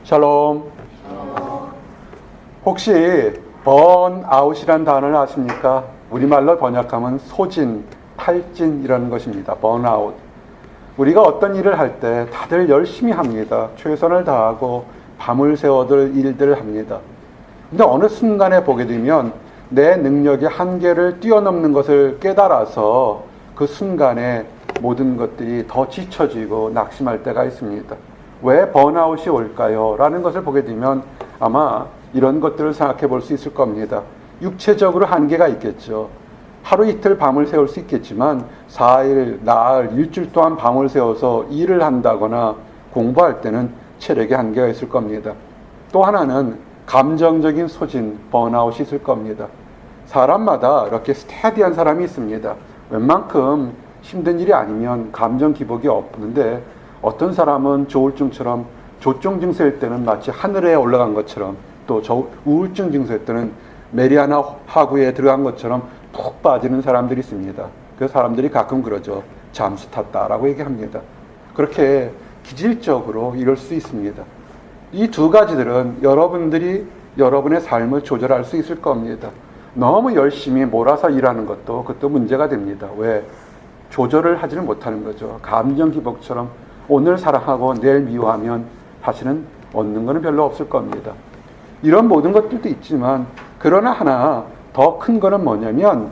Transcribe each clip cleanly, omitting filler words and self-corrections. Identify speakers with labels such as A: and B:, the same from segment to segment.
A: 샬롬. 혹시 번아웃이란 단어를 아십니까? 우리말로 번역하면 소진, 탈진이라는 것입니다. 번아웃. 우리가 어떤 일을 할 때 다들 열심히 합니다. 최선을 다하고 밤을 새워들 일들을 합니다. 근데 어느 순간에 보게 되면 내 능력의 한계를 뛰어넘는 것을 깨달아서 그 순간에 모든 것들이 더 지쳐지고 낙심할 때가 있습니다. 왜 번아웃이 올까요? 라는 것을 보게 되면 아마 이런 것들을 생각해 볼 수 있을 겁니다. 육체적으로 한계가 있겠죠. 하루 이틀 밤을 새울 수 있겠지만 4일, 나흘, 일주일 동안 밤을 새워서 일을 한다거나 공부할 때는 체력의 한계가 있을 겁니다. 또 하나는 감정적인 소진, 번아웃이 있을 겁니다. 사람마다 이렇게 스테디한 사람이 있습니다. 웬만큼 힘든 일이 아니면 감정 기복이 없는데 어떤 사람은 조울증처럼 조증 증세일 때는 마치 하늘에 올라간 것처럼 또 우울증 증세일 때는 메리아나 하구에 들어간 것처럼 푹 빠지는 사람들이 있습니다. 그 사람들이 가끔 그러죠. 잠수 탔다라고 얘기합니다. 그렇게 기질적으로 이럴 수 있습니다. 이 두 가지들은 여러분들이 여러분의 삶을 조절할 수 있을 겁니다. 너무 열심히 몰아서 일하는 것도 그것도 문제가 됩니다. 왜? 조절을 하지는 못하는 거죠. 감정 기복처럼 오늘 사랑하고 내일 미워하면 사실은 얻는 거는 별로 없을 겁니다. 이런 모든 것들도 있지만 그러나 하나 더 큰 거는 뭐냐면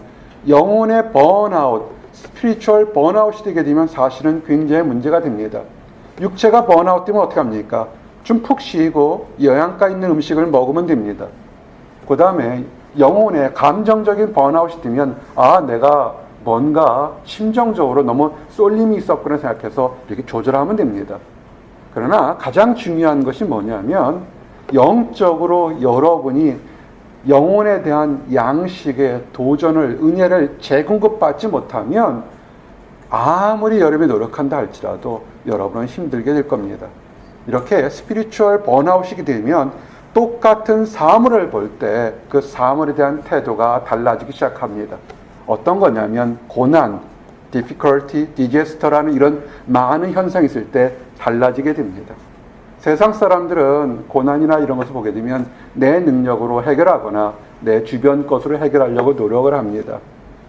A: 영혼의 번아웃, 스피리추얼 번아웃이 되게 되면 사실은 굉장히 문제가 됩니다. 육체가 번아웃 되면 어떻게 합니까? 좀 푹 쉬고 영양가 있는 음식을 먹으면 됩니다. 그 다음에 영혼의 감정적인 번아웃이 되면 내가 뭔가 심정적으로 너무 쏠림이 있었구나 생각해서 이렇게 조절하면 됩니다. 그러나 가장 중요한 것이 뭐냐면 영적으로 여러분이 영혼에 대한 양식의 도전을, 은혜를 재공급받지 못하면 아무리 여러분이 노력한다 할지라도 여러분은 힘들게 될 겁니다. 이렇게 스피리추얼 번아웃이 되면 똑같은 사물을 볼 때 그 사물에 대한 태도가 달라지기 시작합니다. 어떤 거냐면 고난, difficulty, disaster라는 이런 많은 현상이 있을 때 달라지게 됩니다. 세상 사람들은 고난이나 이런 것을 보게 되면 내 능력으로 해결하거나 내 주변 것으로 해결하려고 노력을 합니다.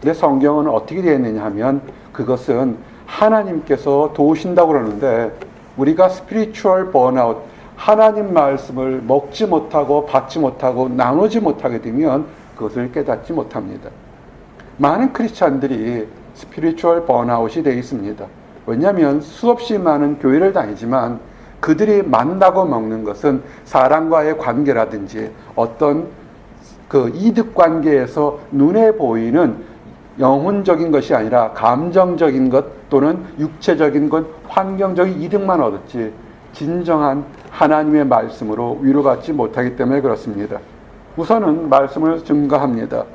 A: 근데 성경은 어떻게 되어 있느냐 하면 그것은 하나님께서 도우신다고 그러는데 우리가 스피리추얼 번아웃, 하나님 말씀을 먹지 못하고 받지 못하고 나누지 못하게 되면 그것을 깨닫지 못합니다. 많은 크리스찬들이 스피리추얼 번아웃이 되어 있습니다. 왜냐하면 수없이 많은 교회를 다니지만 그들이 만나고 먹는 것은 사람과의 관계라든지 어떤 그 이득 관계에서 눈에 보이는 영혼적인 것이 아니라 감정적인 것 또는 육체적인 것, 환경적인 이득만 얻었지 진정한 하나님의 말씀으로 위로받지 못하기 때문에 그렇습니다. 우선은 말씀을 증거합니다.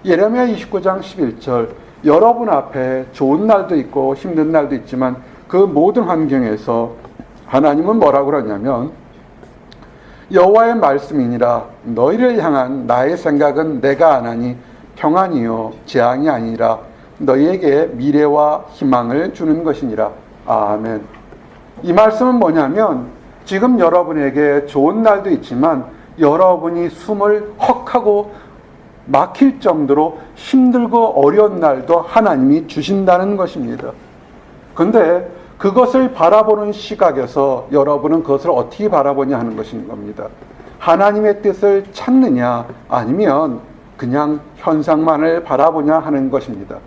A: 예레미야 29장 11절 여러분 앞에 좋은 날도 있고 힘든 날도 있지만 그 모든 환경에서 하나님은 뭐라고 그러냐면 여호와의 말씀이니라 너희를 향한 나의 생각은 내가 아나니 평안이요 재앙이 아니라 너희에게 미래와 희망을 주는 것이니라. 아멘. 이 말씀은 뭐냐면 지금 여러분에게 좋은 날도 있지만 여러분이 숨을 헉하고 막힐 정도로 힘들고 어려운 날도 하나님이 주신다는 것입니다. 그런데 그것을 바라보는 시각에서 여러분은 그것을 어떻게 바라보냐 하는 것인 겁니다. 하나님의 뜻을 찾느냐 아니면 그냥 현상만을 바라보냐 하는 것입니다.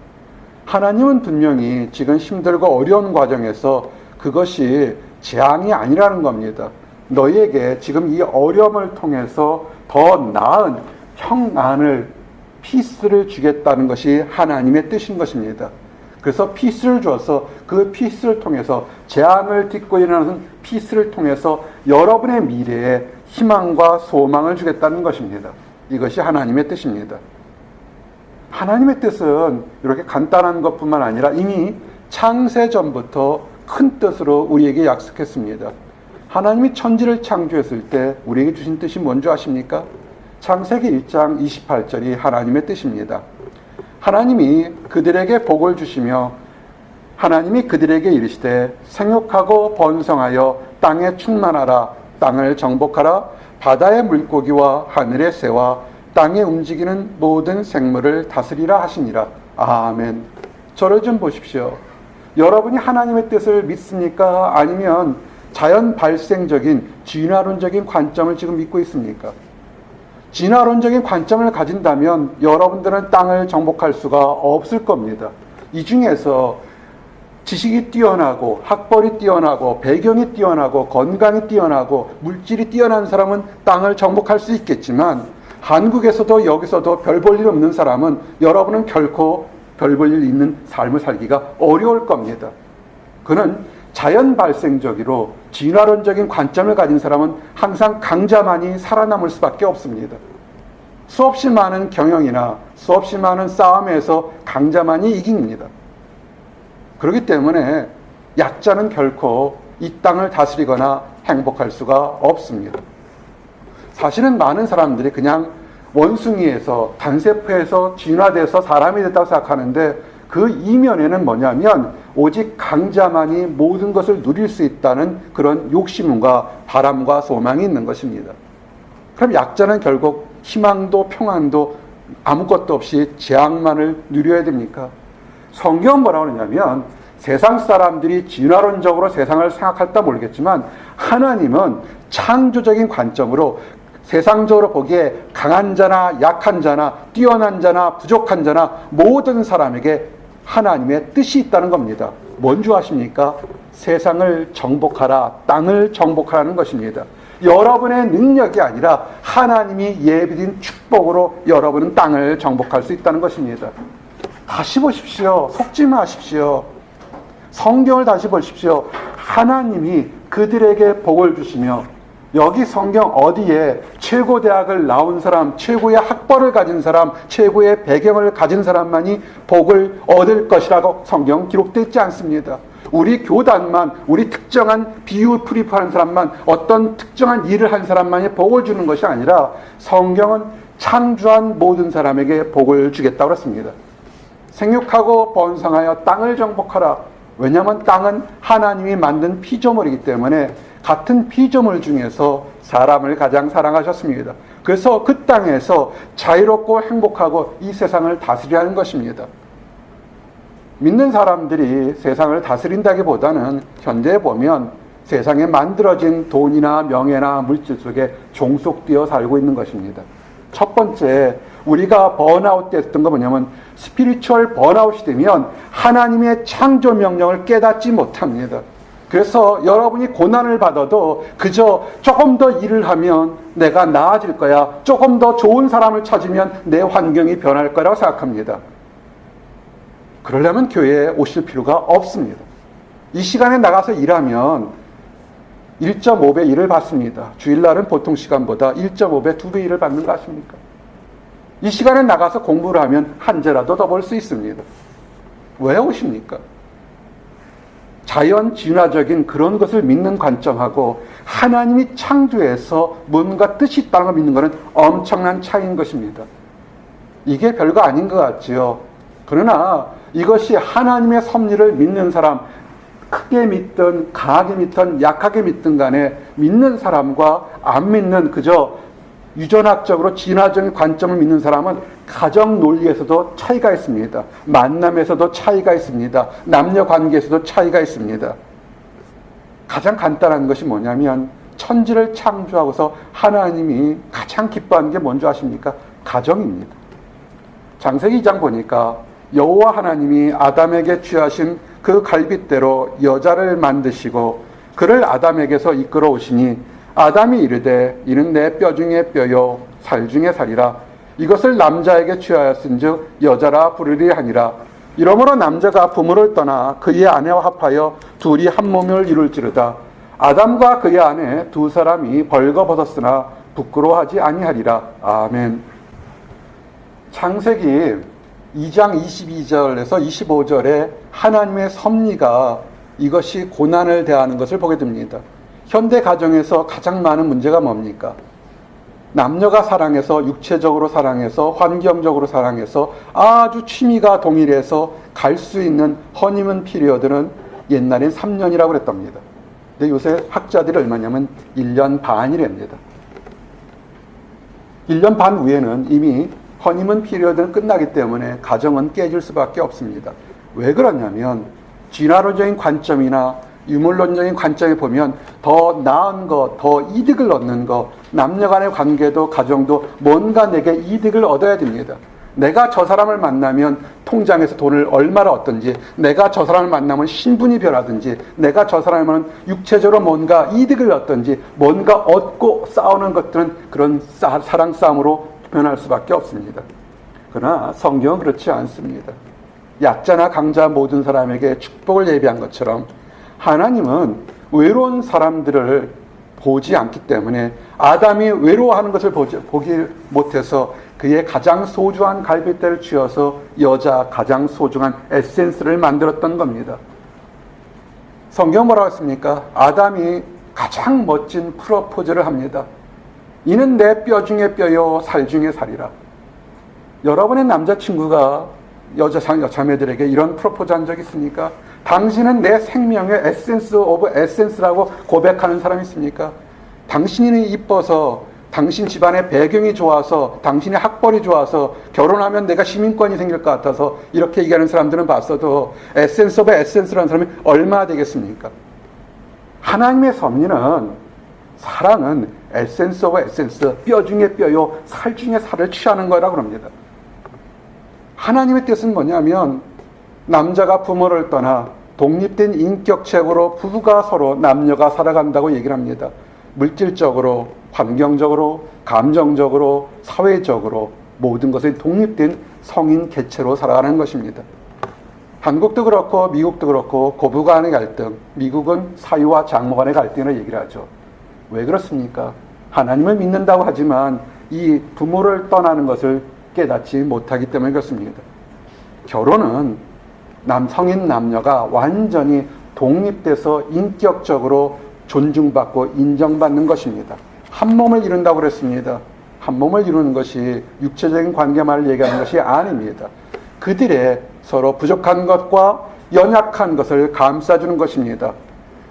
A: 하나님은 분명히 지금 힘들고 어려운 과정에서 그것이 재앙이 아니라는 겁니다. 너희에게 지금 이 어려움을 통해서 더 나은 평안을, 피스를 주겠다는 것이 하나님의 뜻인 것입니다. 그래서 피스를 주어서 그 피스를 통해서 재앙을 딛고 일어나는 피스를 통해서 여러분의 미래에 희망과 소망을 주겠다는 것입니다. 이것이 하나님의 뜻입니다. 하나님의 뜻은 이렇게 간단한 것뿐만 아니라 이미 창세전부터 큰 뜻으로 우리에게 약속했습니다. 하나님이 천지를 창조했을 때 우리에게 주신 뜻이 뭔지 아십니까? 창세기 1장 28절이 하나님의 뜻입니다. 하나님이 그들에게 복을 주시며 하나님이 그들에게 이르시되 생육하고 번성하여 땅에 충만하라 땅을 정복하라. 바다의 물고기와 하늘의 새와 땅에 움직이는 모든 생물을 다스리라 하시니라. 아멘. 저를 좀 보십시오. 여러분이 하나님의 뜻을 믿습니까? 아니면 자연 발생적인 진화론적인 관점을 지금 믿고 있습니까? 진화론적인 관점을 가진다면 여러분들은 땅을 정복할 수가 없을 겁니다. 이 중에서 지식이 뛰어나고 학벌이 뛰어나고 배경이 뛰어나고 건강이 뛰어나고 물질이 뛰어난 사람은 땅을 정복할 수 있겠지만 한국에서도 여기서도 별 볼 일 없는 사람은 여러분은 결코 별 볼 일 있는 삶을 살기가 어려울 겁니다. 그는 자연 발생적으로 진화론적인 관점을 가진 사람은 항상 강자만이 살아남을 수밖에 없습니다. 수없이 많은 경영이나 수없이 많은 싸움에서 강자만이 이깁니다. 그렇기 때문에 약자는 결코 이 땅을 다스리거나 행복할 수가 없습니다. 사실은 많은 사람들이 그냥 원숭이에서 단세포에서 진화돼서 사람이 됐다고 생각하는데 그 이면에는 뭐냐면 오직 강자만이 모든 것을 누릴 수 있다는 그런 욕심과 바람과 소망이 있는 것입니다. 그럼 약자는 결국 희망도 평안도 아무것도 없이 재앙만을 누려야 됩니까? 성경은 뭐라고 하냐면 세상 사람들이 진화론적으로 세상을 생각할까 모르겠지만 하나님은 창조적인 관점으로 세상적으로 보기에 강한 자나 약한 자나 뛰어난 자나 부족한 자나 모든 사람에게 하나님의 뜻이 있다는 겁니다. 뭔 줄 아십니까? 세상을 정복하라, 땅을 정복하라는 것입니다. 여러분의 능력이 아니라 하나님이 예비된 축복으로 여러분은 땅을 정복할 수 있다는 것입니다. 다시 보십시오. 속지 마십시오. 성경을 다시 보십시오. 하나님이 그들에게 복을 주시며 여기 성경 어디에 최고 대학을 나온 사람, 최고의 학벌을 가진 사람, 최고의 배경을 가진 사람만이 복을 얻을 것이라고 성경 기록되어 있지 않습니다. 우리 교단만, 우리 특정한 비유 프리프하는 사람만, 어떤 특정한 일을 한 사람만이 복을 주는 것이 아니라 성경은 창조한 모든 사람에게 복을 주겠다고 그랬습니다. 생육하고 번성하여 땅을 정복하라. 왜냐하면 땅은 하나님이 만든 피조물이기 때문에 같은 피조물 중에서 사람을 가장 사랑하셨습니다. 그래서 그 땅에서 자유롭고 행복하고 이 세상을 다스리라는 것입니다. 믿는 사람들이 세상을 다스린다기보다는 현대에 보면 세상에 만들어진 돈이나 명예나 물질 속에 종속되어 살고 있는 것입니다. 첫 번째, 우리가 번아웃 됐던 거 뭐냐면 스피리추얼 번아웃이 되면 하나님의 창조 명령을 깨닫지 못합니다. 그래서 여러분이 고난을 받아도 그저 조금 더 일을 하면 내가 나아질 거야, 조금 더 좋은 사람을 찾으면 내 환경이 변할 거라고 생각합니다. 그러려면 교회에 오실 필요가 없습니다. 이 시간에 나가서 일하면 1.5배 일을 받습니다. 주일날은 보통 시간보다 1.5배, 2배 일을 받는 거 아십니까? 이 시간에 나가서 공부를 하면 한 재라도 더 벌 수 있습니다. 왜 오십니까? 자연 진화적인 그런 것을 믿는 관점하고 하나님이 창조해서 뭔가 뜻이 있다는 걸 믿는 것은 엄청난 차이인 것입니다. 이게 별거 아닌 것 같지요. 그러나 이것이 하나님의 섭리를 믿는 사람, 크게 믿든 강하게 믿든 약하게 믿든 간에 믿는 사람과 안 믿는 그저 유전학적으로 진화적인 관점을 믿는 사람은 가정 논리에서도 차이가 있습니다. 만남에서도 차이가 있습니다. 남녀 관계에서도 차이가 있습니다. 가장 간단한 것이 뭐냐면 천지를 창조하고서 하나님이 가장 기뻐하는 게 뭔지 아십니까? 가정입니다. 창세기 2장 보니까 여호와 하나님이 아담에게 취하신 그 갈빗대로 여자를 만드시고 그를 아담에게서 이끌어 오시니 아담이 이르되 이는 내 뼈 중에 뼈요 살 중에 살이라 이것을 남자에게 취하였은즉 여자라 부르리 하니라. 이러므로 남자가 부모를 떠나 그의 아내와 합하여 둘이 한 몸을 이룰지로다. 아담과 그의 아내 두 사람이 벌거벗었으나 부끄러워하지 아니하리라. 아멘. 창세기 2장 22절에서 25절에 하나님의 섭리가 이것이 고난을 대하는 것을 보게 됩니다. 현대 가정에서 가장 많은 문제가 뭡니까? 남녀가 사랑해서 육체적으로 사랑해서 환경적으로 사랑해서 아주 취미가 동일해서 갈 수 있는 허니문 피리어드는 옛날엔 3년이라고 그랬답니다. 근데 요새 학자들이 얼마냐면 1년 반이랍니다. 1년 반 후에는 이미 허니문 피리어드는 끝나기 때문에 가정은 깨질 수밖에 없습니다. 왜 그러냐면 진화론적인 관점이나 유물론적인 관점에 보면 더 나은 것, 더 이득을 얻는 것, 남녀 간의 관계도 가정도 뭔가 내게 이득을 얻어야 됩니다. 내가 저 사람을 만나면 통장에서 돈을 얼마나 얻든지, 내가 저 사람을 만나면 신분이 변하든지, 내가 저 사람을 육체적으로 뭔가 이득을 얻든지, 뭔가 얻고 싸우는 것들은 그런 사랑 싸움으로 변할 수밖에 없습니다. 그러나 성경은 그렇지 않습니다. 약자나 강자 모든 사람에게 축복을 예비한 것처럼 하나님은 외로운 사람들을 보지 않기 때문에 아담이 외로워하는 것을 보기 못해서 그의 가장 소중한 갈빗대를 쥐어서 여자 가장 소중한 에센스를 만들었던 겁니다. 성경 뭐라고 했습니까? 아담이 가장 멋진 프로포즈를 합니다. 이는 내 뼈 중에 뼈요 살 중에 살이라. 여러분의 남자친구가 여자매들에게 이런 프로포즈 한 적 있습니까? 당신은 내 생명의 에센스 오브 에센스라고 고백하는 사람이 있습니까? 당신이 이뻐서, 당신 집안의 배경이 좋아서, 당신의 학벌이 좋아서, 결혼하면 내가 시민권이 생길 것 같아서 이렇게 얘기하는 사람들은 봤어도 에센스 오브 에센스라는 사람이 얼마나 되겠습니까? 하나님의 섭리는, 사랑은 에센스 오브 에센스, 뼈 중에 뼈요 살 중에 살을 취하는 거라고 합니다. 하나님의 뜻은 뭐냐면 남자가 부모를 떠나 독립된 인격체로 부부가 서로 남녀가 살아간다고 얘기를 합니다. 물질적으로, 환경적으로, 감정적으로, 사회적으로 모든 것이 독립된 성인 개체로 살아가는 것입니다. 한국도 그렇고 미국도 그렇고 고부 간의 갈등, 미국은 사위와 장모 간의 갈등을 얘기를 하죠. 왜 그렇습니까? 하나님을 믿는다고 하지만 이 부모를 떠나는 것을 깨닫지 못하기 때문에 그렇습니다. 결혼은 성인 남녀가 완전히 독립돼서 인격적으로 존중받고 인정받는 것입니다. 한 몸을 이룬다고 그랬습니다. 한 몸을 이루는 것이 육체적인 관계만을 얘기하는 것이 아닙니다. 그들의 서로 부족한 것과 연약한 것을 감싸주는 것입니다.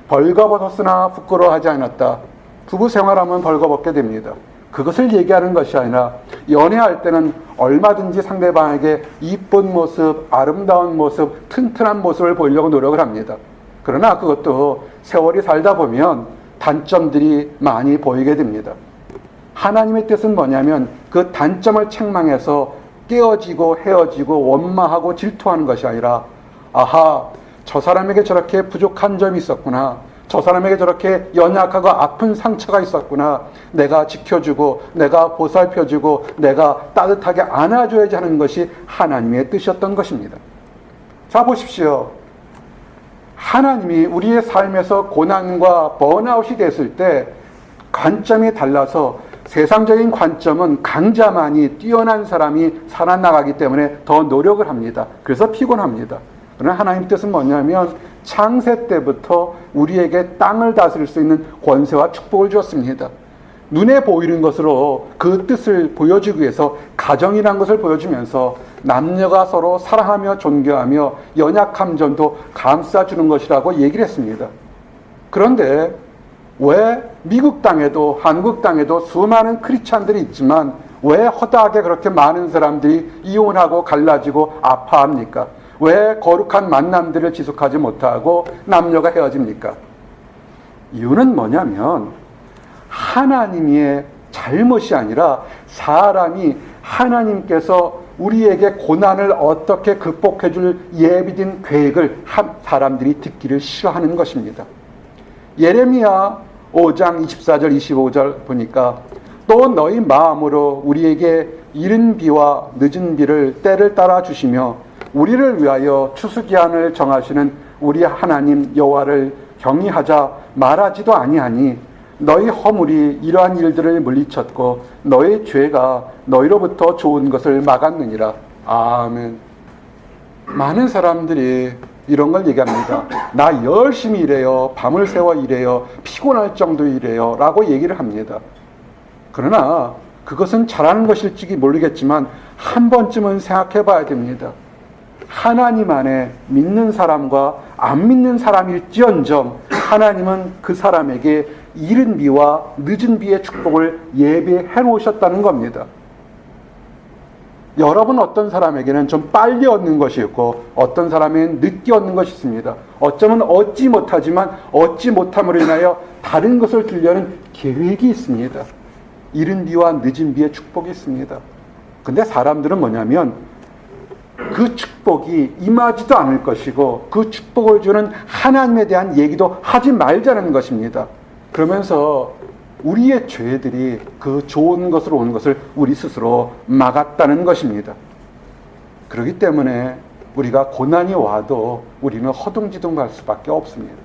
A: 벌거벗었으나 부끄러워하지 않았다. 부부 생활하면 벌거벗게 됩니다. 그것을 얘기하는 것이 아니라 연애할 때는 얼마든지 상대방에게 이쁜 모습, 아름다운 모습, 튼튼한 모습을 보이려고 노력을 합니다. 그러나 그것도 세월이 살다 보면 단점들이 많이 보이게 됩니다. 하나님의 뜻은 뭐냐면 그 단점을 책망해서 깨어지고 헤어지고 원망하고 질투하는 것이 아니라, 아하, 저 사람에게 저렇게 부족한 점이 있었구나, 저 사람에게 저렇게 연약하고 아픈 상처가 있었구나, 내가 지켜주고 내가 보살펴주고 내가 따뜻하게 안아줘야지 하는 것이 하나님의 뜻이었던 것입니다. 자, 보십시오. 하나님이 우리의 삶에서 고난과 번아웃이 됐을 때 관점이 달라서 세상적인 관점은 강자만이, 뛰어난 사람이 살아나가기 때문에 더 노력을 합니다. 그래서 피곤합니다. 그러나 하나님 뜻은 뭐냐면 창세 때부터 우리에게 땅을 다스릴 수 있는 권세와 축복을 주었습니다. 눈에 보이는 것으로 그 뜻을 보여주기 위해서 가정이라는 것을 보여주면서 남녀가 서로 사랑하며 존경하며 연약한 점도 감싸주는 것이라고 얘기를 했습니다. 그런데 왜 미국 땅에도 한국 땅에도 수많은 크리스찬들이 있지만 왜 허다하게 그렇게 많은 사람들이 이혼하고 갈라지고 아파합니까? 왜 거룩한 만남들을 지속하지 못하고 남녀가 헤어집니까? 이유는 뭐냐면 하나님의 잘못이 아니라 사람이 하나님께서 우리에게 고난을 어떻게 극복해 줄 예비된 계획을 사람들이 듣기를 싫어하는 것입니다. 예레미야 5장 24절 25절 보니까 또 너희 마음으로 우리에게 이른 비와 늦은 비를 때를 따라 주시며 우리를 위하여 추수기한을 정하시는 우리 하나님 여호와를 경외하자 말하지도 아니하니 너희 허물이 이러한 일들을 물리쳤고 너희 죄가 너희로부터 좋은 것을 막았느니라. 아멘. 많은 사람들이 이런 걸 얘기합니다. 나 열심히 일해요, 밤을 새워 일해요, 피곤할 정도 일해요 라고 얘기를 합니다. 그러나 그것은 잘하는 것일지 모르겠지만 한 번쯤은 생각해 봐야 됩니다. 하나님 안에 믿는 사람과 안 믿는 사람일지언정 하나님은 그 사람에게 이른 비와 늦은 비의 축복을 예비해 놓으셨다는 겁니다. 여러분 어떤 사람에게는 좀 빨리 얻는 것이 있고 어떤 사람에게는 늦게 얻는 것이 있습니다. 어쩌면 얻지 못하지만 얻지 못함으로 인하여 다른 것을 주려는 계획이 있습니다. 이른 비와 늦은 비의 축복이 있습니다. 근데 사람들은 뭐냐면 그 축복이 임하지도 않을 것이고 그 축복을 주는 하나님에 대한 얘기도 하지 말자는 것입니다. 그러면서 우리의 죄들이 그 좋은 것으로 오는 것을 우리 스스로 막았다는 것입니다. 그렇기 때문에 우리가 고난이 와도 우리는 허둥지둥할 수밖에 없습니다.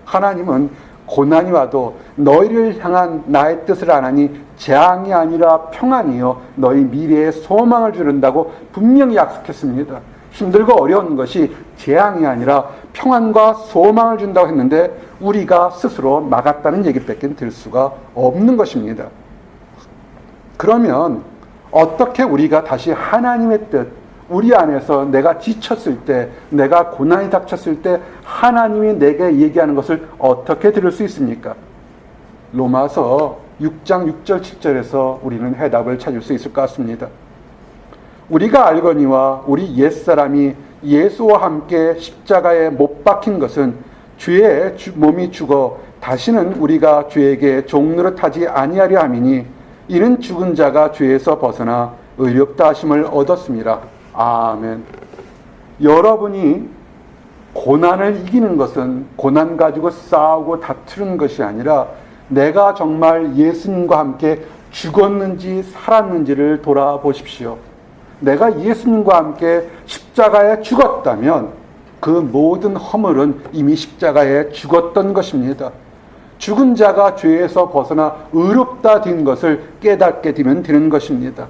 A: 하나님은 고난이 와도 너희를 향한 나의 뜻을 안 하니 재앙이 아니라 평안이요 너희 미래에 소망을 주는다고 분명히 약속했습니다. 힘들고 어려운 것이 재앙이 아니라 평안과 소망을 준다고 했는데 우리가 스스로 막았다는 얘기밖에 들 수가 없는 것입니다. 그러면 어떻게 우리가 다시 하나님의 뜻, 우리 안에서 내가 지쳤을 때, 내가 고난이 닥쳤을 때 하나님이 내게 얘기하는 것을 어떻게 들을 수 있습니까? 로마서 6장 6절 7절에서 우리는 해답을 찾을 수 있을 것 같습니다. 우리가 알거니와 우리 옛사람이 예수와 함께 십자가에 못 박힌 것은 죄의 몸이 죽어 다시는 우리가 죄에게 종노릇하지 아니하려 함이니 이는 죽은 자가 죄에서 벗어나 의롭다 하심을 얻었습니다. 아멘. 여러분이 고난을 이기는 것은 고난 가지고 싸우고 다투는 것이 아니라 내가 정말 예수님과 함께 죽었는지 살았는지를 돌아보십시오. 내가 예수님과 함께 십자가에 죽었다면 그 모든 허물은 이미 십자가에 죽었던 것입니다. 죽은 자가 죄에서 벗어나 의롭다 된 것을 깨닫게 되면 되는 것입니다.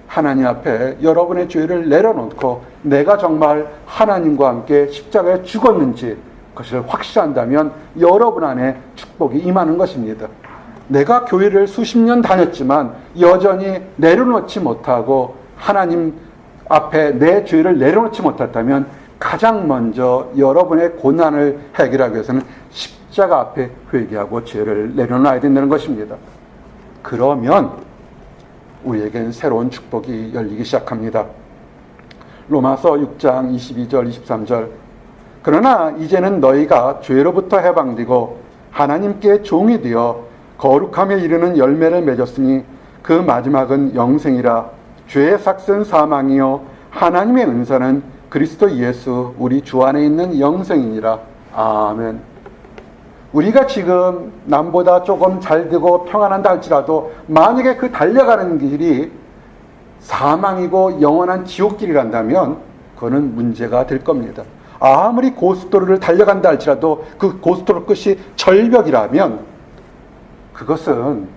A: 하나님 앞에 여러분의 죄를 내려놓고 내가 정말 하나님과 함께 십자가에 죽었는지 그것을 확실한다면 여러분 안에 축복이 임하는 것입니다. 내가 교회를 수십 년 다녔지만 여전히 내려놓지 못하고 하나님 앞에 내 죄를 내려놓지 못했다면 가장 먼저 여러분의 고난을 해결하기 위해서는 십자가 앞에 회개하고 죄를 내려놔야 된다는 것입니다. 그러면 우리에겐 새로운 축복이 열리기 시작합니다. 로마서 6장 22절 23절 그러나 이제는 너희가 죄로부터 해방되고 하나님께 종이 되어 거룩함에 이르는 열매를 맺었으니 그 마지막은 영생이라. 죄의 삭은 사망이요 하나님의 은사는 그리스도 예수 우리 주 안에 있는 영생이니라. 아멘. 우리가 지금 남보다 조금 잘 되고 평안한다 할지라도 만약에 그 달려가는 길이 사망이고 영원한 지옥길이란다면 그거는 문제가 될 겁니다. 아무리 고속도로를 달려간다 할지라도 그 고속도로 끝이 절벽이라면 그것은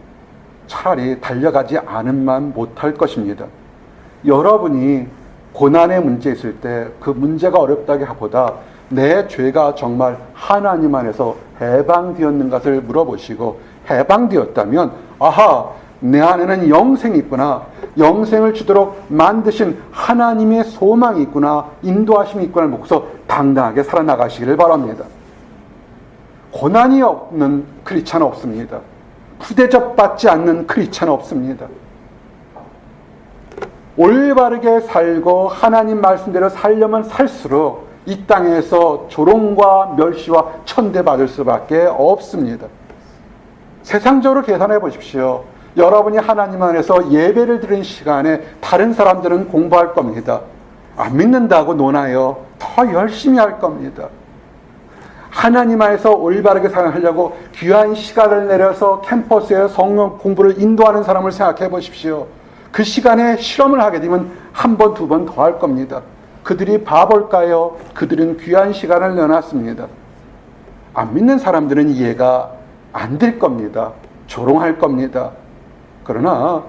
A: 차라리 달려가지 않음만 못할 것입니다. 여러분이 고난의 문제 있을 때 그 문제가 어렵다기보다 내 죄가 정말 하나님 안에서 해방되었는가를 물어보시고 해방되었다면 아하 내 안에는 영생이 있구나, 영생을 주도록 만드신 하나님의 소망이 있구나, 인도하심이 있구나를 먹고서 당당하게 살아나가시기를 바랍니다. 고난이 없는 크리스찬은 없습니다. 푸대접받지 않는 크리스찬은 없습니다. 올바르게 살고 하나님 말씀대로 살려면 살수록 이 땅에서 조롱과 멸시와 천대받을 수밖에 없습니다. 세상적으로 계산해 보십시오. 여러분이 하나님 안에서 예배를 드리는 시간에 다른 사람들은 공부할 겁니다. 안 믿는다고 논하여 더 열심히 할 겁니다. 하나님 안에서 올바르게 살아가려고 귀한 시간을 내려서 캠퍼스에 성경 공부를 인도하는 사람을 생각해 보십시오. 그 시간에 실험을 하게 되면 한 번, 두 번 더 할 겁니다. 그들이 바볼까요? 그들은 귀한 시간을 내놨습니다. 안 믿는 사람들은 이해가 안 될 겁니다. 조롱할 겁니다. 그러나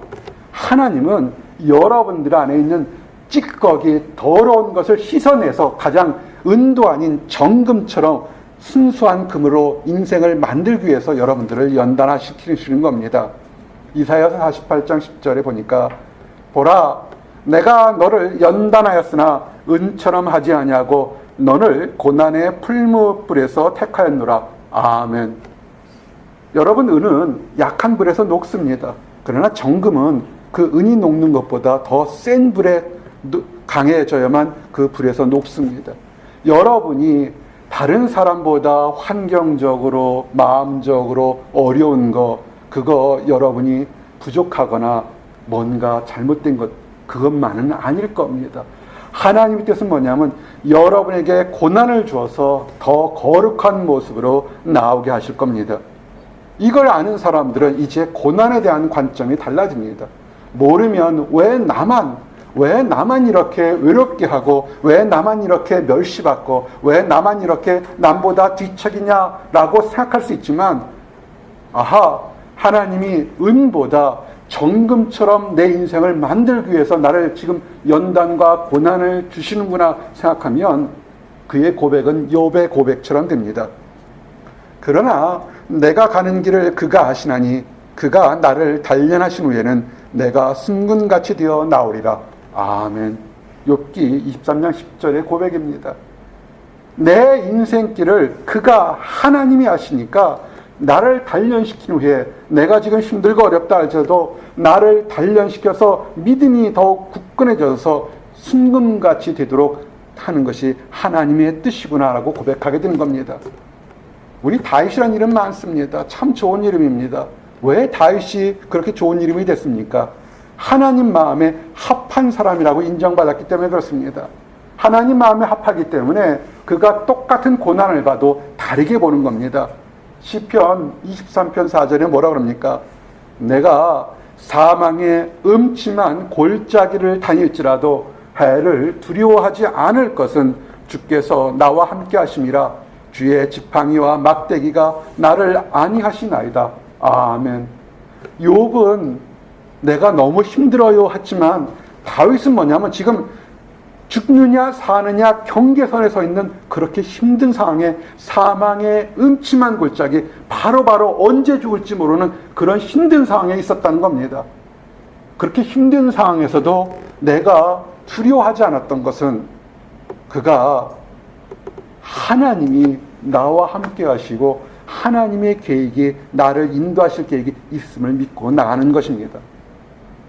A: 하나님은 여러분들 안에 있는 찌꺼기, 더러운 것을 씻어내서 가장 은도 아닌 정금처럼 순수한 금으로 인생을 만들기 위해서 여러분들을 연단시키시는 겁니다. 이사야서 48장 10절에 보니까 보라 내가 너를 연단하였으나 은처럼 하지 아니하고 너를 고난의 풀무불에서 택하였노라. 아멘. 여러분, 은은 약한 불에서 녹습니다. 그러나 정금은 그 은이 녹는 것보다 더 센 불에 강해져야만 그 불에서 녹습니다. 여러분이 다른 사람보다 환경적으로, 마음적으로 어려운 거, 그거 여러분이 부족하거나 뭔가 잘못된 것, 그것만은 아닐 겁니다. 하나님의 뜻은 뭐냐면 여러분에게 고난을 주어서 더 거룩한 모습으로 나오게 하실 겁니다. 이걸 아는 사람들은 이제 고난에 대한 관점이 달라집니다. 모르면 왜 나만 이렇게 외롭게 하고, 왜 나만 이렇게 멸시받고, 왜 나만 이렇게 남보다 뒤척이냐라고 생각할 수 있지만, 하나님이 은보다 정금처럼 내 인생을 만들기 위해서 나를 지금 연단과 고난을 주시는구나 생각하면 그의 고백은 욥의 고백처럼 됩니다. 그러나 내가 가는 길을 그가 아시나니 그가 나를 단련하신 후에는 내가 순금같이 되어 나오리라. 아멘. 욥기 23장 10절의 고백입니다. 내 인생길을 그가 하나님이 아시니까 나를 단련시킨 후에 내가 지금 힘들고 어렵다 할지라도 나를 단련시켜서 믿음이 더욱 굳건해져서 순금같이 되도록 하는 것이 하나님의 뜻이구나라고 고백하게 되는 겁니다. 우리 다윗이라는 이름 많습니다. 참 좋은 이름입니다. 왜 다윗이 그렇게 좋은 이름이 됐습니까? 하나님 마음에 합한 사람이라고 인정받았기 때문에 그렇습니다. 하나님 마음에 합하기 때문에 그가 똑같은 고난을 봐도 다르게 보는 겁니다. 시편 23편 4절에 뭐라 그럽니까? 내가 사망의 음침한 골짜기를 다닐지라도 해를 두려워하지 않을 것은 주께서 나와 함께 하심이라. 주의 지팡이와 막대기가 나를 안위하시나이다. 아멘. 욥은 내가 너무 힘들어요 했지만 다윗은 뭐냐면 지금 죽느냐 사느냐 경계선에 서 있는 그렇게 힘든 상황에 사망의 음침한 골짜기, 바로바로 언제 죽을지 모르는 그런 힘든 상황에 있었다는 겁니다. 그렇게 힘든 상황에서도 내가 두려워하지 않았던 것은 그가 하나님이 나와 함께 하시고 하나님의 계획이, 나를 인도하실 계획이 있음을 믿고 나가는 것입니다.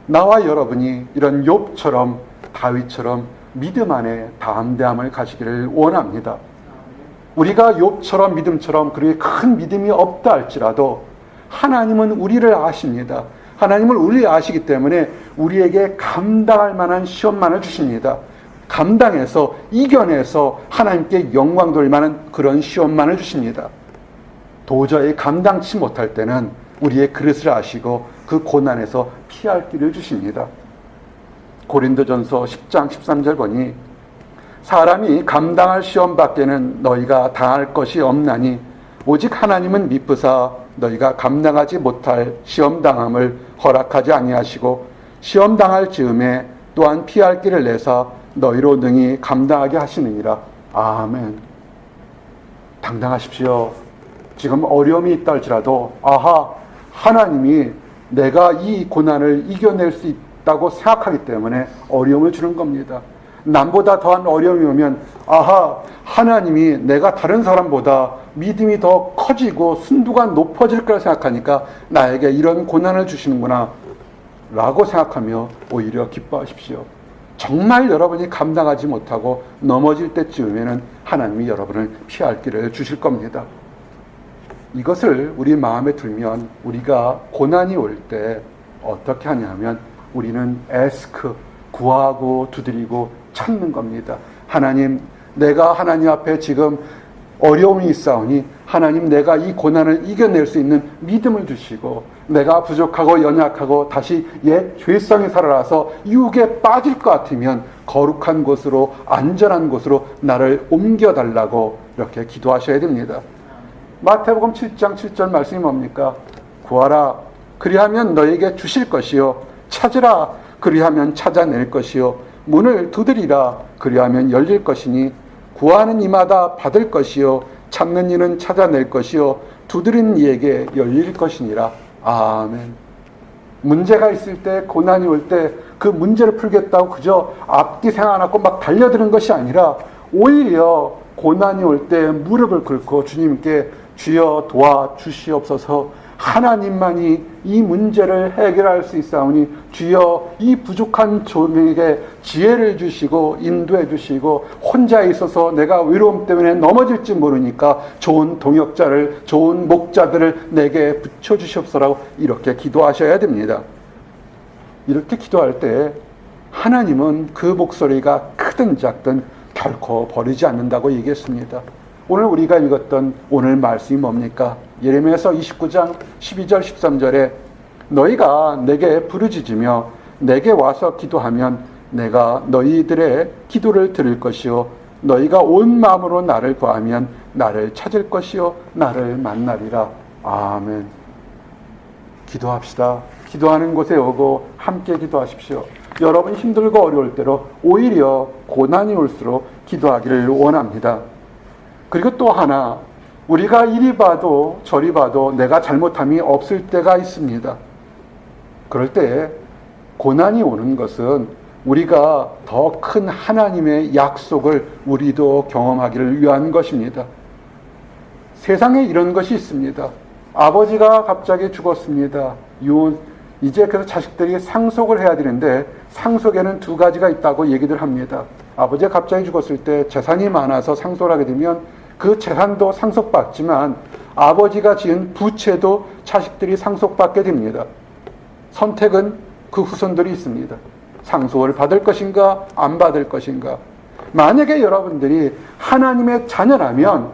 A: 나와 여러분이 이런 욥처럼 다윗처럼 믿음 안에 담대함을 가시기를 원합니다. 우리가 욥처럼 믿음처럼 그렇게 큰 믿음이 없다 할지라도 하나님은 우리를 아십니다. 하나님은 우리를 아시기 때문에 우리에게 감당할 만한 시험만을 주십니다. 감당해서 이겨내서 하나님께 영광 돌릴 만한 그런 시험만을 주십니다. 도저히 감당치 못할 때는 우리의 그릇을 아시고 그 고난에서 피할 길을 주십니다. 고린도전서 10장 13절 보니 사람이 감당할 시험 밖에는 너희가 당할 것이 없나니 오직 하나님은 미쁘사 너희가 감당하지 못할 시험 당함을 허락하지 아니하시고 시험 당할 즈음에 또한 피할 길을 내사 너희로 능히 감당하게 하시느니라. 아멘. 당당하십시오. 지금 어려움이 있다 할지라도 하나님이 내가 이 고난을 이겨낼 수 있다고 생각하기 때문에 어려움을 주는 겁니다. 남보다 더한 어려움이 오면 하나님이 내가 다른 사람보다 믿음이 더 커지고 순도가 높아질 거라 생각하니까 나에게 이런 고난을 주시는구나 라고 생각하며 오히려 기뻐하십시오. 정말 여러분이 감당하지 못하고 넘어질 때쯤에는 하나님이 여러분을 피할 길을 주실 겁니다. 이것을 우리 마음에 들면 우리가 고난이 올 때 어떻게 하냐면 우리는 구하고 두드리고 찾는 겁니다. 하나님, 내가 하나님 앞에 지금 어려움이 있사오니 하나님, 내가 이 고난을 이겨낼 수 있는 믿음을 주시고 내가 부족하고 연약하고 다시 옛 죄성에 살아나서 유혹에 빠질 것 같으면 거룩한 곳으로, 안전한 곳으로 나를 옮겨달라고 이렇게 기도하셔야 됩니다. 마태복음 7장 7절 말씀이 뭡니까? 구하라 그리하면 너에게 주실 것이요 찾으라 그리하면 찾아낼 것이요 문을 두드리라 그리하면 열릴 것이니 구하는 이마다 받을 것이요 찾는 이는 찾아낼 것이요 두드리는 이에게 열릴 것이니라. 아멘. 문제가 있을 때, 고난이 올 때 그 문제를 풀겠다고 그저 앞뒤 생각 안 하고 막 달려드는 것이 아니라 오히려 고난이 올 때 무릎을 꿇고 주님께 주여 도와주시옵소서, 하나님만이 이 문제를 해결할 수 있사오니 주여 이 부족한 종에게 지혜를 주시고 인도해 주시고 혼자 있어서 내가 외로움 때문에 넘어질지 모르니까 좋은 동역자를, 좋은 목자들을 내게 붙여주시옵소서라고 이렇게 기도하셔야 됩니다. 이렇게 기도할 때 하나님은 그 목소리가 크든 작든 결코 버리지 않는다고 얘기했습니다. 오늘 우리가 읽었던 오늘 말씀이 뭡니까? 예레미야서 29장 12절 13절에 너희가 내게 부르짖으며 내게 와서 기도하면 내가 너희들의 기도를 들을 것이요 너희가 온 마음으로 나를 구하면 나를 찾을 것이요 나를 만나리라. 아멘. 기도합시다. 기도하는 곳에 오고 함께 기도하십시오. 여러분 힘들고 어려울 때로 오히려 고난이 올수록 기도하기를 원합니다. 그리고 또 하나, 우리가 이리 봐도 저리 봐도 내가 잘못함이 없을 때가 있습니다. 그럴 때 고난이 오는 것은 우리가 더 큰 하나님의 약속을 우리도 경험하기를 위한 것입니다. 세상에 이런 것이 있습니다. 아버지가 갑자기 죽었습니다. 이제 그래서 자식들이 상속을 해야 되는데 상속에는 두 가지가 있다고 얘기들 합니다. 아버지가 갑자기 죽었을 때 재산이 많아서 상속을 하게 되면 그 재산도 상속받지만 아버지가 지은 부채도 자식들이 상속받게 됩니다. 선택은 그 후손들이 있습니다. 상속을 받을 것인가 안 받을 것인가. 만약에 여러분들이 하나님의 자녀라면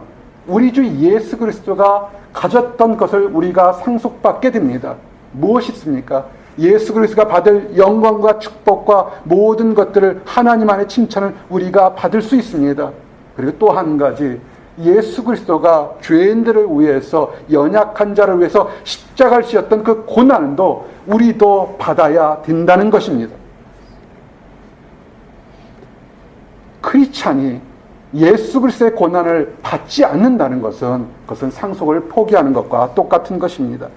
A: 우리 주 예수 그리스도가 가졌던 것을 우리가 상속받게 됩니다. 무엇이 있습니까? 예수 그리스도가 받을 영광과 축복과 모든 것들을 하나님 안의 칭찬을 우리가 받을 수 있습니다. 그리고 또 한 가지, 예수 그리스도가 죄인들을 위해서, 연약한 자를 위해서 십자가를 지었던 그 고난도 우리도 받아야 된다는 것입니다. 크리스찬이 예수 그리스도의 고난을 받지 않는다는 것은 그것은 상속을 포기하는 것과 똑같은 것입니다.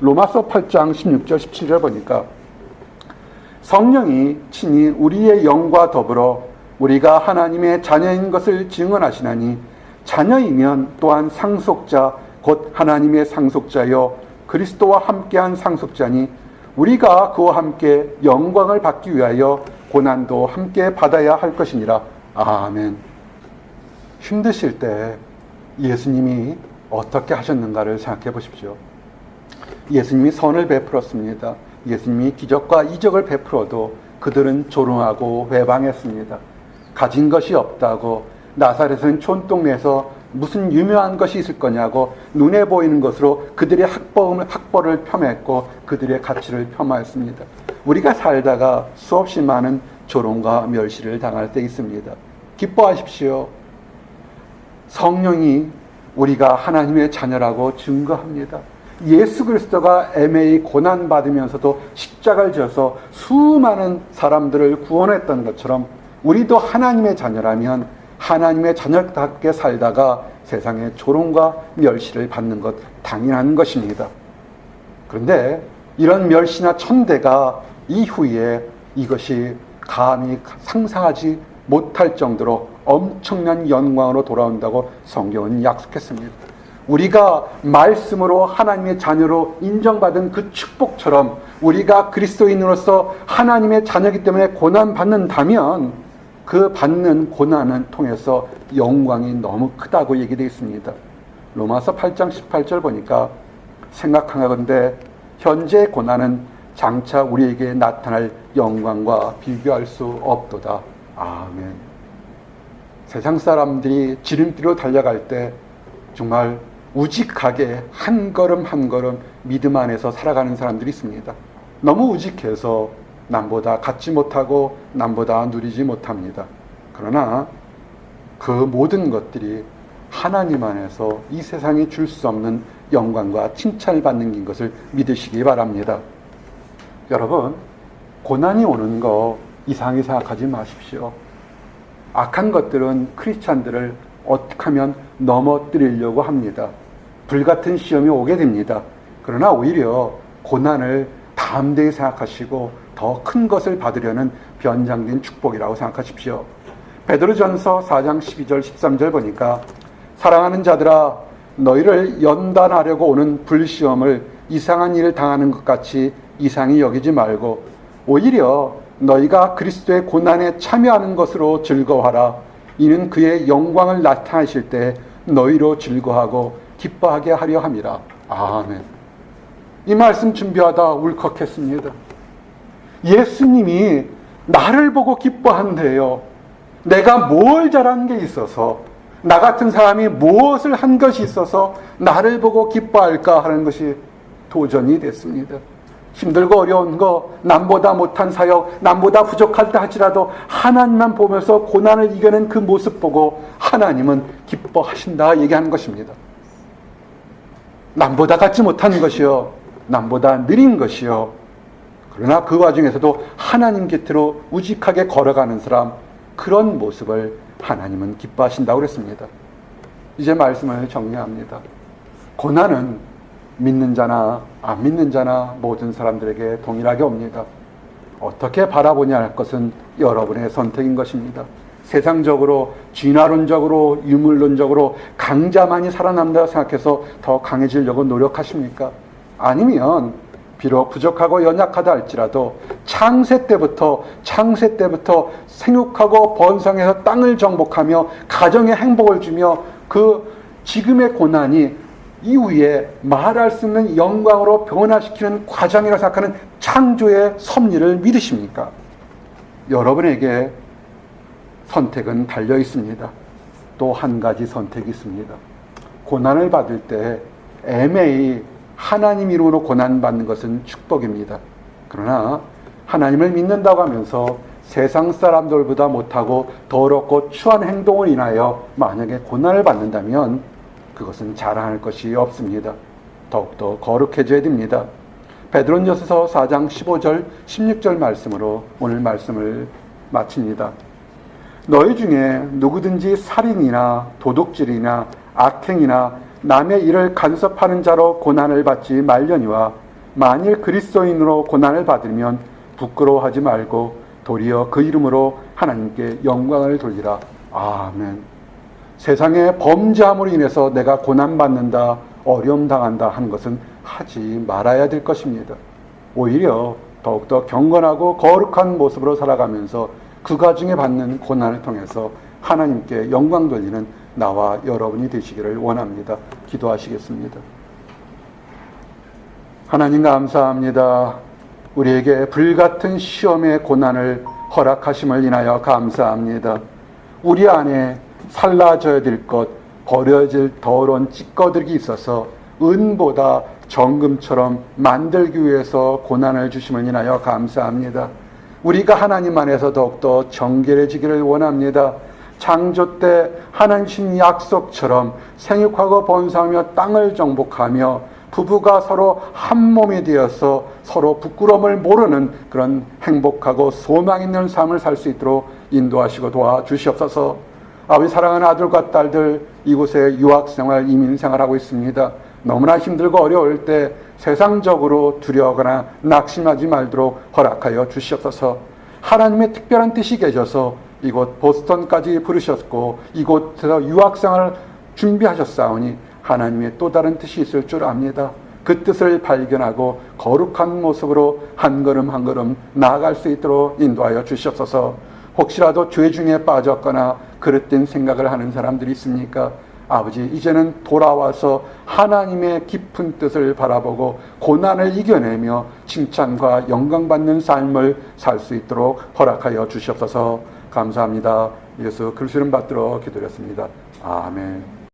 A: 로마서 8장 16절 17절 보니까 성령이 친히 우리의 영과 더불어 우리가 하나님의 자녀인 것을 증언하시나니 자녀이면 또한 상속자 곧 하나님의 상속자여 그리스도와 함께한 상속자니 우리가 그와 함께 영광을 받기 위하여 고난도 함께 받아야 할 것이니라. 아멘. 힘드실 때 예수님이 어떻게 하셨는가를 생각해 보십시오. 예수님이 선을 베풀었습니다. 예수님이 기적과 이적을 베풀어도 그들은 조롱하고 회방했습니다. 가진 것이 없다고, 나사렛은 촌동네에서 무슨 유명한 것이 있을 거냐고 눈에 보이는 것으로 그들의 학벌을 폄했고 그들의 가치를 폄하했습니다. 우리가 살다가 수없이 많은 조롱과 멸시를 당할 때 있습니다. 기뻐하십시오. 성령이 우리가 하나님의 자녀라고 증거합니다. 예수 그리스도가 애매히 고난받으면서도 십자가를 지어서 수많은 사람들을 구원했던 것처럼 우리도 하나님의 자녀라면 하나님의 자녀답게 살다가 세상의 조롱과 멸시를 받는 것 당연한 것입니다. 그런데 이런 멸시나 천대가 이후에 이것이 감히 상상하지 못할 정도로 엄청난 영광으로 돌아온다고 성경은 약속했습니다. 우리가 말씀으로 하나님의 자녀로 인정받은 그 축복처럼 우리가 그리스도인으로서 하나님의 자녀이기 때문에 고난받는다면 그 받는 고난을 통해서 영광이 너무 크다고 얘기되어 있습니다. 로마서 8장 18절 보니까 생각하건대 현재의 고난은 장차 우리에게 나타날 영광과 비교할 수 없도다. 아멘. 세상 사람들이 지름길로 달려갈 때 정말 우직하게 한 걸음 한 걸음 믿음 안에서 살아가는 사람들이 있습니다. 너무 우직해서 남보다 갖지 못하고 남보다 누리지 못합니다. 그러나 그 모든 것들이 하나님 안에서 이 세상이 줄 수 없는 영광과 칭찬을 받는 것을 믿으시기 바랍니다. 여러분, 고난이 오는 거 이상하게 생각하지 마십시오. 악한 것들은 크리스찬들을 어떻게 하면 넘어뜨리려고 합니다. 불같은 시험이 오게 됩니다. 그러나 오히려 고난을 담대히 생각하시고 더 큰 것을 받으려는 변장된 축복이라고 생각하십시오. 베드로전서 4장 12절 13절 보니까 사랑하는 자들아 너희를 연단하려고 오는 불시험을 이상한 일을 당하는 것 같이 이상히 여기지 말고 오히려 너희가 그리스도의 고난에 참여하는 것으로 즐거워하라. 이는 그의 영광을 나타내실 때 너희로 즐거워하고 기뻐하게 하려 함이라. 아멘. 이 말씀 준비하다 울컥했습니다. 예수님이 나를 보고 기뻐한대요. 내가 뭘 잘한 게 있어서, 나 같은 사람이 무엇을 한 것이 있어서 나를 보고 기뻐할까 하는 것이 도전이 됐습니다. 힘들고 어려운 거, 남보다 못한 사역, 남보다 부족하다 할지라도 하나님만 보면서 고난을 이겨낸 그 모습 보고 하나님은 기뻐하신다 얘기하는 것입니다. 남보다 갖지 못한 것이요, 남보다 느린 것이요, 그러나 그 와중에서도 하나님 곁으로 우직하게 걸어가는 사람, 그런 모습을 하나님은 기뻐하신다고 그랬습니다. 이제 말씀을 정리합니다. 고난은 믿는 자나 안 믿는 자나 모든 사람들에게 동일하게 옵니다. 어떻게 바라보냐 할 것은 여러분의 선택인 것입니다. 세상적으로, 진화론적으로, 유물론적으로 강자만이 살아남는다고 생각해서 더 강해지려고 노력하십니까? 아니면 비록 부족하고 연약하다 할지라도 창세 때부터 생육하고 번성해서 땅을 정복하며 가정에 행복을 주며 그 지금의 고난이 이후에 말할 수 없는 영광으로 변화시키는 과정이라고 생각하는 창조의 섭리를 믿으십니까? 여러분에게 선택은 달려 있습니다. 또 한 가지 선택이 있습니다. 고난을 받을 때 애매히 하나님 이름으로 고난받는 것은 축복입니다. 그러나 하나님을 믿는다고 하면서 세상 사람들보다 못하고 더럽고 추한 행동을 인하여 만약에 고난을 받는다면 그것은 자랑할 것이 없습니다. 더욱더 거룩해져야 됩니다. 베드로전서 4장 15절 16절 말씀으로 오늘 말씀을 마칩니다. 너희 중에 누구든지 살인이나 도둑질이나 악행이나 남의 일을 간섭하는 자로 고난을 받지 말려니와 만일 그리스도인으로 고난을 받으면 부끄러워하지 말고 도리어 그 이름으로 하나님께 영광을 돌리라. 아멘. 세상에 범죄함으로 인해서 내가 고난받는다, 어려움 당한다 하는 것은 하지 말아야 될 것입니다. 오히려 더욱더 경건하고 거룩한 모습으로 살아가면서 그 가중에 받는 고난을 통해서 하나님께 영광 돌리는 나와 여러분이 되시기를 원합니다. 기도하시겠습니다. 하나님 감사합니다. 우리에게 불같은 시험의 고난을 허락하심을 인하여 감사합니다. 우리 안에 살라져야 될 것, 버려질 더러운 찌꺼들이 있어서 은보다 정금처럼 만들기 위해서 고난을 주심을 인하여 감사합니다. 우리가 하나님 안에서 더욱더 정결해지기를 원합니다. 창조 때 하나님 주신 약속처럼 생육하고 번성하며 땅을 정복하며 부부가 서로 한 몸이 되어서 서로 부끄러움을 모르는 그런 행복하고 소망 있는 삶을 살 수 있도록 인도하시고 도와주시옵소서. 아버지 사랑하는 아들과 딸들 이곳에 유학생활, 이민생활하고 있습니다. 너무나 힘들고 어려울 때 세상적으로 두려워하거나 낙심하지 말도록 허락하여 주시옵소서. 하나님의 특별한 뜻이 계셔서 이곳 보스턴까지 부르셨고 이곳에서 유학생활을 준비하셨사오니 하나님의 또 다른 뜻이 있을 줄 압니다. 그 뜻을 발견하고 거룩한 모습으로 한 걸음 한 걸음 나아갈 수 있도록 인도하여 주시옵소서. 혹시라도 죄 중에 빠졌거나 그릇된 생각을 하는 사람들이 있습니까? 아버지, 이제는 돌아와서 하나님의 깊은 뜻을 바라보고 고난을 이겨내며 칭찬과 영광받는 삶을 살 수 있도록 허락하여 주시옵소서. 감사합니다. 예수 그리스도 이름 받들어 기도드렸습니다. 아멘.